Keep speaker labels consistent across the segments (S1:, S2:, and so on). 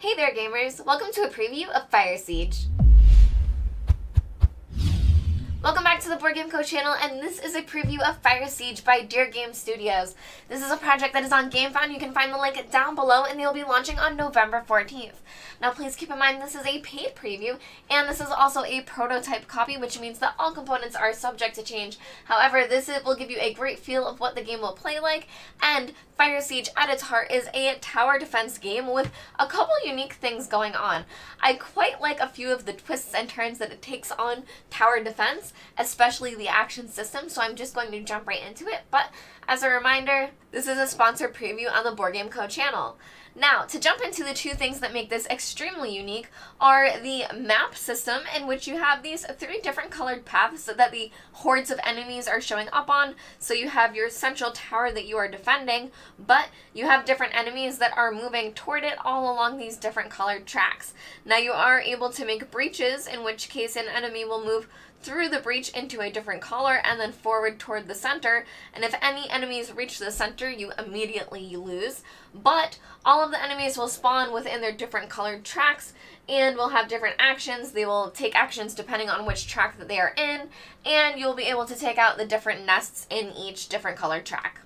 S1: Hey there gamers, welcome to a preview of Firesiege. Welcome back to the Board Game Co channel, and this is a preview of Firesiege by Dear Game Studios. This is a project that is on GameFound. You can find the link down below, and they'll be launching on November 14th. Now please keep in mind this is a paid preview, and this is also a prototype copy, which means that all components are subject to change. However, will give you a great feel of what the game will play like, and Firesiege at its heart is a tower defense game with a couple unique things going on. I quite like a few of the twists and turns that it takes on tower defense, especially the action system, so I'm just going to jump right into it. But as a reminder, this is a sponsored preview on the Board Game Co channel. Now, to jump into the two things that make this extremely unique are the map system, in which you have these three different colored paths that the hordes of enemies are showing up on. So you have your central tower that you are defending, but you have different enemies that are moving toward it all along these different colored tracks. Now you are able to make breaches, in which case an enemy will move through the breach into a different color and then forward toward the center, and if any enemies reach the center, you immediately lose. But all of the enemies will spawn within their different colored tracks and will have different actions. They will take actions depending on which track that they are in, and you'll be able to take out the different nests in each different colored track.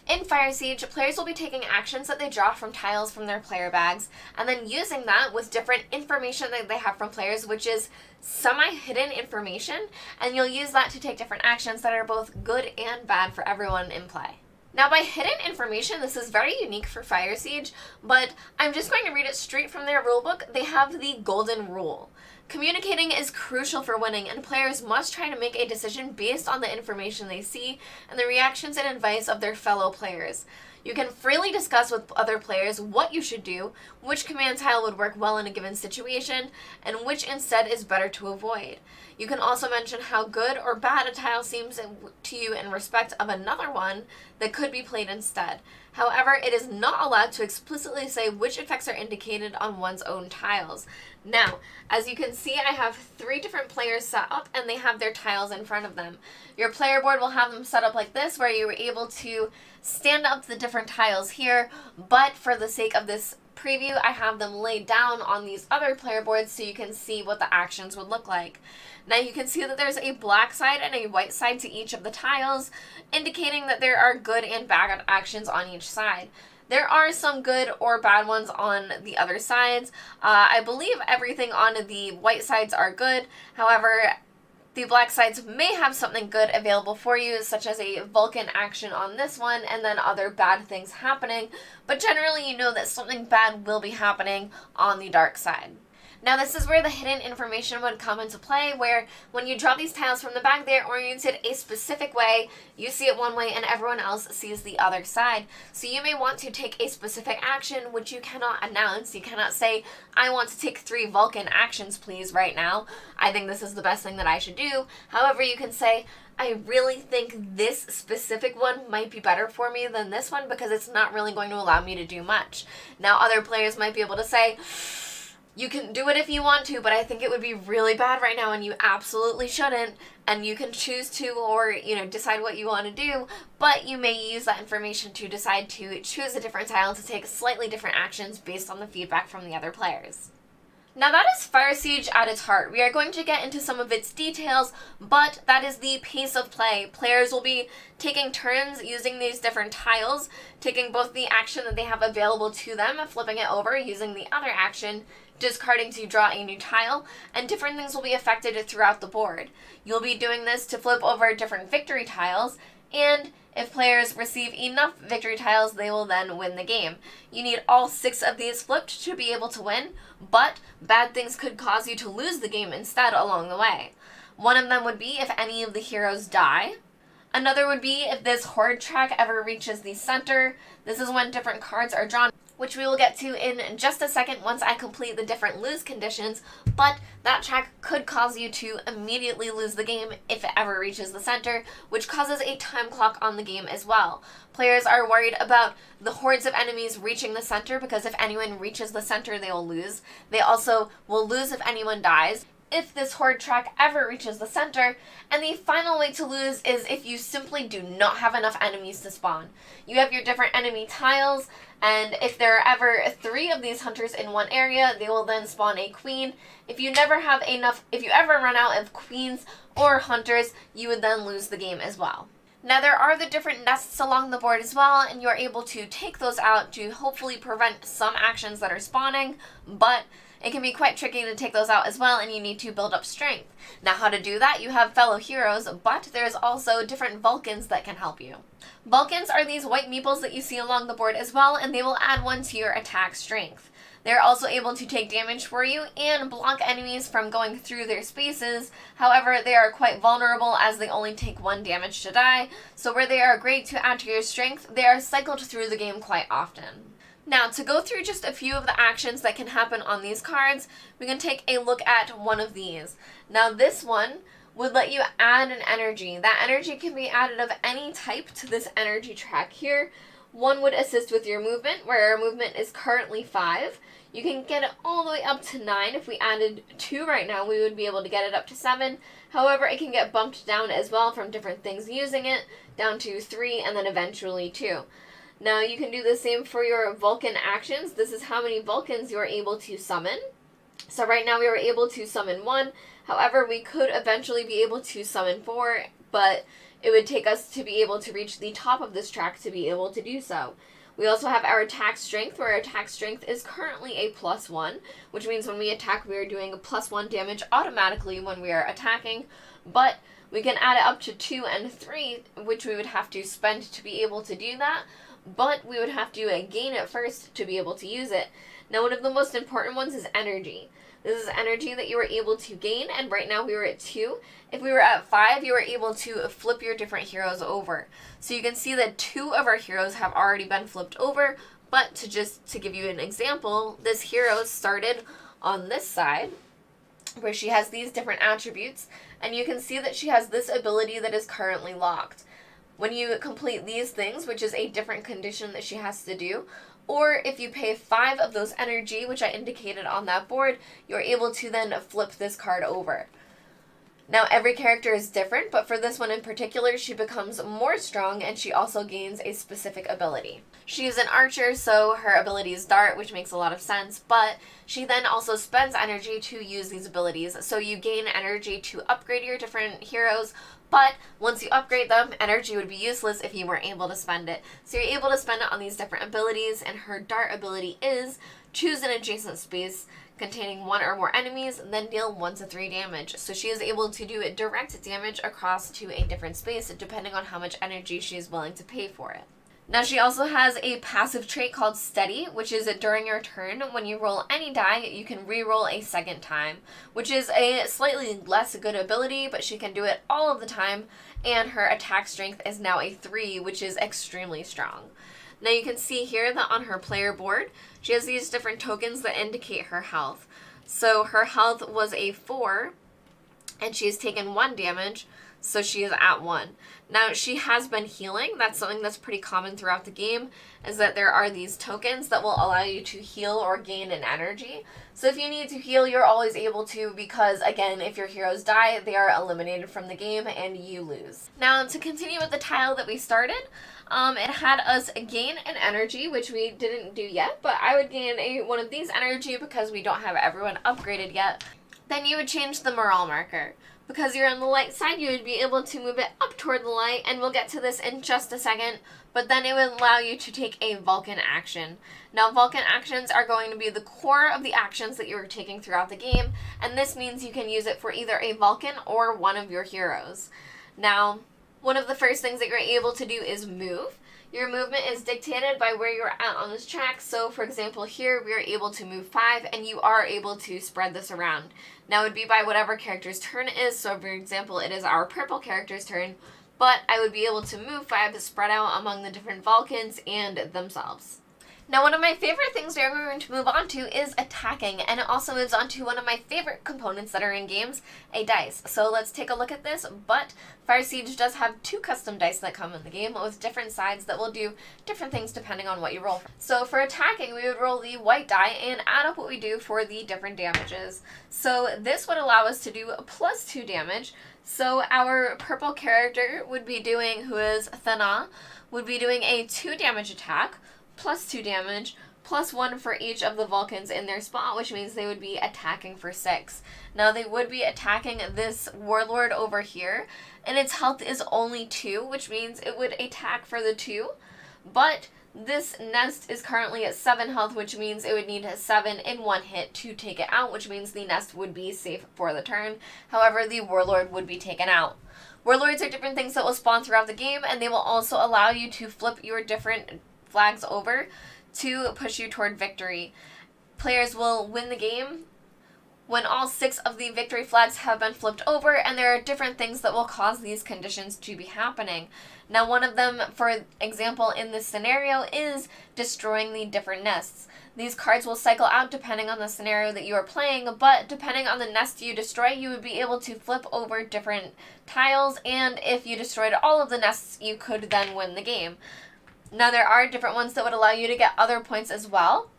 S1: In Firesiege, players will be taking actions that they draw from tiles from their player bags, and then using that with different information that they have from players, which is semi-hidden information, and you'll use that to take different actions that are both good and bad for everyone in play. Now, by hidden information, this is very unique for Firesiege, but I'm just going to read it straight from their rulebook. They have the golden rule. Communicating is crucial for winning, and players must try to make a decision based on the information they see and the reactions and advice of their fellow players. You can freely discuss with other players what you should do, which command tile would work well in a given situation, and which instead is better to avoid. You can also mention how good or bad a tile seems to you in respect of another one that could be played instead. However, it is not allowed to explicitly say which effects are indicated on one's own tiles. Now, as you can see, I have three different players set up, and they have their tiles in front of them. Your player board will have them set up like this, where you were able to stand up the different tiles here, but for the sake of this preview, I have them laid down on these other player boards so you can see what the actions would look like. Now you can see that there's a black side and a white side to each of the tiles, indicating that there are good and bad actions on each side. There are some good or bad ones on the other sides. I believe everything on the white sides are good. However, the black sides may have something good available for you, such as a Valkun action on this one, and then other bad things happening. But generally, you know that something bad will be happening on the dark side. Now, this is where the hidden information would come into play, where when you draw these tiles from the bag, they're oriented a specific way. You see it one way and everyone else sees the other side. So you may want to take a specific action, which you cannot announce. You cannot say, I want to take 3 Valkun actions, please, right now. I think this is the best thing that I should do. However, you can say, I really think this specific one might be better for me than this one because it's not really going to allow me to do much. Now, other players might be able to say, you can do it if you want to, but I think it would be really bad right now and you absolutely shouldn't, and you can choose to, or, decide what you want to do, but you may use that information to decide to choose a different tile to take slightly different actions based on the feedback from the other players. Now that is Firesiege at its heart. We are going to get into some of its details, but that is the pace of play. Players will be taking turns using these different tiles, taking both the action that they have available to them, flipping it over, using the other action, discarding to draw a new tile, and different things will be affected throughout the board. You'll be doing this to flip over different victory tiles, and if players receive enough victory tiles, they will then win the game. You need all 6 of these flipped to be able to win, but bad things could cause you to lose the game instead along the way. One of them would be if any of the heroes die. Another would be if this horde track ever reaches the center. This is when different cards are drawn, which we will get to in just a second once I complete the different lose conditions, but that track could cause you to immediately lose the game if it ever reaches the center, which causes a time clock on the game as well. Players are worried about the hordes of enemies reaching the center because if anyone reaches the center, they will lose. They also will lose if anyone dies. if this horde track ever reaches the center, and the final way to lose is if you simply do not have enough enemies to spawn. You have your different enemy tiles, and if there are ever 3 of these hunters in one area, they will then spawn a queen. If you ever run out of queens or hunters, you would then lose the game as well. Now there are the different nests along the board as well, and you're able to take those out to hopefully prevent some actions that are spawning, but it can be quite tricky to take those out as well, and you need to build up strength. Now how to do that, you have fellow heroes, but there's also different Valkuns that can help you. Valkuns are these white meeples that you see along the board as well, and they will add 1 to your attack strength. They're also able to take damage for you and block enemies from going through their spaces. However, they are quite vulnerable as they only take 1 damage to die, so where they are great to add to your strength, they are cycled through the game quite often. Now, to go through just a few of the actions that can happen on these cards, we can take a look at one of these. Now, this one would let you add an energy. That energy can be added of any type to this energy track here. One would assist with your movement, where your movement is currently 5. You can get it all the way up to 9. If we added 2 right now, we would be able to get it up to 7. However, it can get bumped down as well from different things using it, down to 3 and then eventually 2. Now you can do the same for your Valkun actions. This is how many Valkuns you are able to summon. So right now we were able to summon 1. However, we could eventually be able to summon 4, but it would take us to be able to reach the top of this track to be able to do so. We also have our attack strength, where our attack strength is currently a +1, which means when we attack, we are doing a +1 damage automatically when we are attacking, but we can add it up to 2 and 3, which we would have to spend to be able to do that, but we would have to gain it first to be able to use it. Now, one of the most important ones is energy. This is energy that you were able to gain, and right now we were at 2. If we were at 5, you were able to flip your different heroes over. So you can see that 2 of our heroes have already been flipped over, but to give you an example, this hero started on this side, where she has these different attributes, and you can see that she has this ability that is currently locked. When you complete these things, which is a different condition that she has to do, or if you pay 5 of those energy, which I indicated on that board, you're able to then flip this card over. Now, every character is different, but for this one in particular, she becomes more strong, and she also gains a specific ability. She is an archer, so her ability is dart, which makes a lot of sense, but she then also spends energy to use these abilities. So you gain energy to upgrade your different heroes, but once you upgrade them, energy would be useless if you weren't able to spend it. So you're able to spend it on these different abilities, and her dart ability is choose an adjacent space containing 1 or more enemies, and then deal 1 to 3 damage. So she is able to do direct damage across to a different space, depending on how much energy she is willing to pay for it. Now, she also has a passive trait called Steady, which is during your turn, when you roll any die, you can re-roll a second time, which is a slightly less good ability, but she can do it all of the time, and her attack strength is now a 3, which is extremely strong. Now you can see here that on her player board, she has these different tokens that indicate her health. So her health was a 4, and she has taken 1 damage, so she is at 1. Now, she has been healing. That's something that's pretty common throughout the game, is that there are these tokens that will allow you to heal or gain an energy. So if you need to heal, you're always able to, because, again, if your heroes die, they are eliminated from the game and you lose. Now, to continue with the tile that we started, it had us gain an energy, which we didn't do yet, but I would gain one of these energy because we don't have everyone upgraded yet. Then you would change the Marall marker. Because you're on the light side, you would be able to move it up toward the light, and we'll get to this in just a second, but then it would allow you to take a Valkun action. Now, Valkun actions are going to be the core of the actions that you're taking throughout the game, and this means you can use it for either a Valkun or one of your heroes. Now, one of the first things that you're able to do is move. Your movement is dictated by where you're at on this track. So, for example, here we are able to move 5, and you are able to spread this around. Now, it would be by whatever character's turn it is. So, for example, it is our purple character's turn, but I would be able to move 5 to spread out among the different Valkuns and themselves. Now, one of my favorite things we're going to move on to is attacking, and it also moves on to one of my favorite components that are in games, a dice. So let's take a look at this, but Firesiege does have 2 custom dice that come in the game with different sides that will do different things depending on what you roll. So for attacking, we would roll the white die and add up what we do for the different damages. So this would allow us to do a +2 damage. So our purple character would be doing, who is Thana, would be doing a 2 damage attack, +2 damage, +1 for each of the Valkuns in their spot, which means they would be attacking for 6. Now they would be attacking this warlord over here, and its health is only 2, which means it would attack for the 2, but this nest is currently at 7 health, which means it would need 7 in 1 hit to take it out, which means the nest would be safe for the turn. However, the warlord would be taken out. Warlords are different things that will spawn throughout the game, and they will also allow you to flip your different flags over to push you toward victory. Players will win the game when all 6 of the victory flags have been flipped over, and there are different things that will cause these conditions to be happening. Now, one of them, for example, in this scenario is destroying the different nests. These cards will cycle out depending on the scenario that you are playing, but depending on the nest you destroy, you would be able to flip over different tiles, and if you destroyed all of the nests, you could then win the game. Now, there are different ones that would allow you to get other points as well,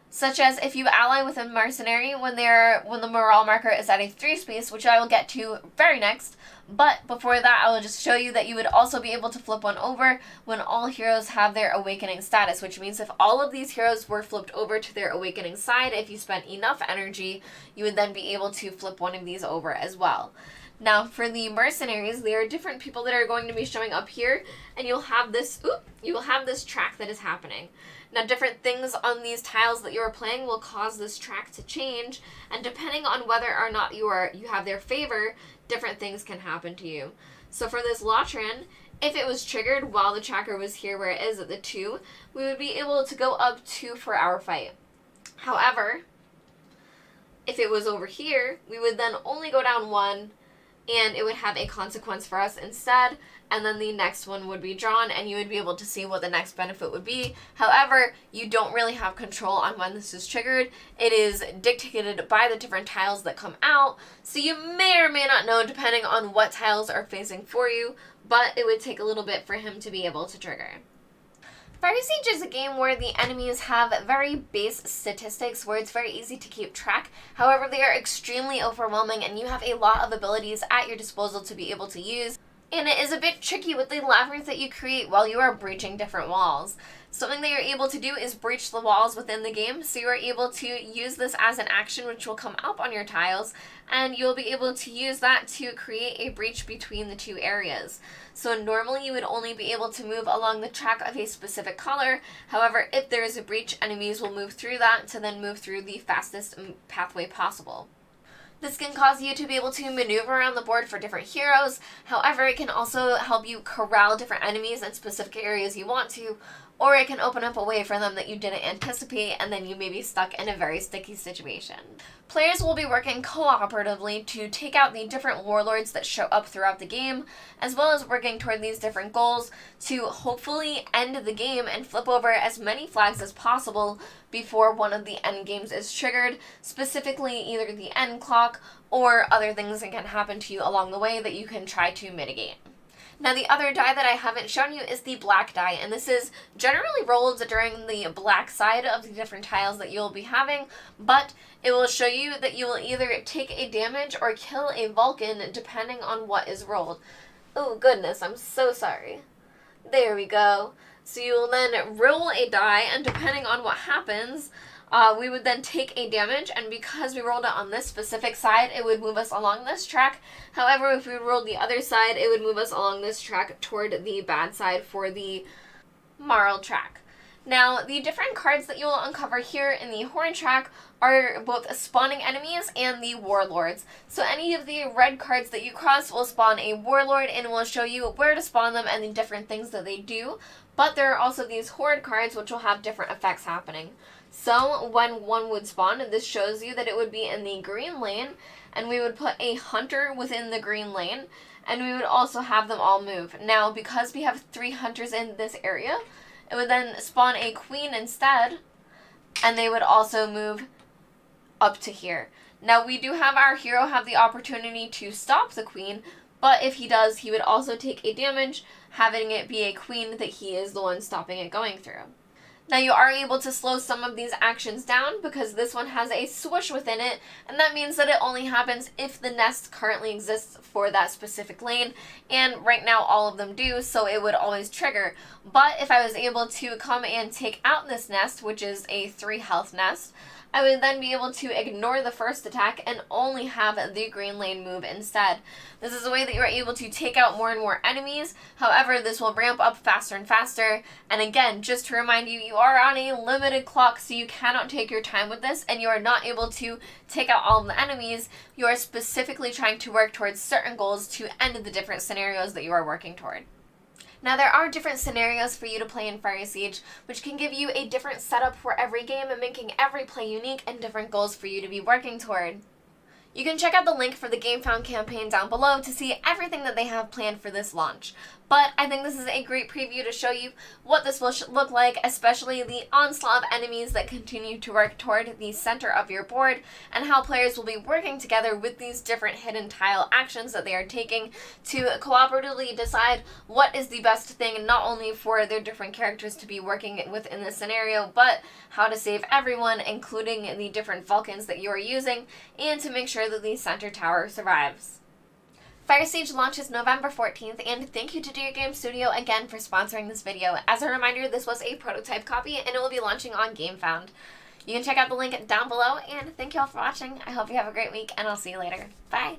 S1: such as if you ally with a mercenary when the Marall marker is at a 3 space, which I will get to very next. But before that, I will just show you that you would also be able to flip one over when all heroes have their awakening status, which means if all of these heroes were flipped over to their awakening side, if you spent enough energy, you would then be able to flip one of these over as well. Now, for the mercenaries, there are different people that are going to be showing up here, and you will have this track that is happening. Now, different things on these tiles that you are playing will cause this track to change, and depending on whether or not you have their favor, different things can happen to you. So for this Lotran, if it was triggered while the tracker was here where it is at the 2, we would be able to go up 2 for our fight. However, if it was over here, we would then only go down 1, and it would have a consequence for us instead, and then the next one would be drawn, and you would be able to see what the next benefit would be. However, you don't really have control on when this is triggered. It is dictated by the different tiles that come out, so you may or may not know depending on what tiles are facing for you, but it would take a little bit for him to be able to trigger. Firesiege is a game where the enemies have very base statistics where it's very easy to keep track. However, they are extremely overwhelming and you have a lot of abilities at your disposal to be able to use. And it is a bit tricky with the labyrinth that you create while you are breaching different walls. Something that you're able to do is breach the walls within the game, so you are able to use this as an action which will come up on your tiles, and you'll be able to use that to create a breach between the 2 areas. So normally you would only be able to move along the track of a specific color. However, if there is a breach, enemies will move through that to then move through the fastest pathway possible. This can cause you to be able to maneuver around the board for different heroes. However, it can also help you corral different enemies in specific areas you want to, or it can open up a way for them that you didn't anticipate, and then you may be stuck in a very sticky situation. Players will be working cooperatively to take out the different warlords that show up throughout the game, as well as working toward these different goals to hopefully end the game and flip over as many flags as possible before one of the end games is triggered, specifically either the end clock or other things that can happen to you along the way that you can try to mitigate. Now, the other die that I haven't shown you is the black die, and this is generally rolled during the black side of the different tiles that you'll be having, but it will show you that you will either take a damage or kill a Valkun depending on what is rolled. Oh goodness, I'm so sorry. There we go. So you will then roll a die, and depending on what happens, we would then take a damage, and because we rolled it on this specific side, it would move us along this track. However, if we rolled the other side, it would move us along this track toward the bad side for the Marall track. Now, the different cards that you will uncover here in the Horn track are both spawning enemies and the warlords. So any of the red cards that you cross will spawn a warlord and will show you where to spawn them and the different things that they do. But there are also these horde cards which will have different effects happening. So when one would spawn, this shows you that it would be in the green lane, and we would put a hunter within the green lane, and we would also have them all move. Now, because we have 3 hunters in this area, it would then spawn a queen instead, and they would also move up to here. Now, we do have our hero have the opportunity to stop the queen, but if he does, he would also take a damage, having it be a queen that he is the one stopping it going through. Now, you are able to slow some of these actions down because this one has a swoosh within it, and that means that it only happens if the nest currently exists for that specific lane, and right now all of them do, so it would always trigger. But if I was able to come and take out this nest, which is a 3 health nest, I would then be able to ignore the first attack and only have the green lane move instead. This is a way that you are able to take out more and more enemies. However, this will ramp up faster and faster. And again, just to remind you, you are on a limited clock, so you cannot take your time with this, and you are not able to take out all of the enemies. You are specifically trying to work towards certain goals to end the different scenarios that you are working toward. Now, there are different scenarios for you to play in Firesiege, which can give you a different setup for every game and making every play unique and different goals for you to be working toward. You can check out the link for the GameFound campaign down below to see everything that they have planned for this launch. But I think this is a great preview to show you what this will look like, especially the onslaught of enemies that continue to work toward the center of your board, and how players will be working together with these different hidden tile actions that they are taking to cooperatively decide what is the best thing, not only for their different characters to be working within the scenario, but how to save everyone, including the different Valkuns that you are using, and to make sure that the center tower survives. Firesiege launches November 14th, and thank you to Dear Game Studio again for sponsoring this video. As a reminder, this was a prototype copy, and it will be launching on GameFound. You can check out the link down below, and thank you all for watching. I hope you have a great week, and I'll see you later. Bye!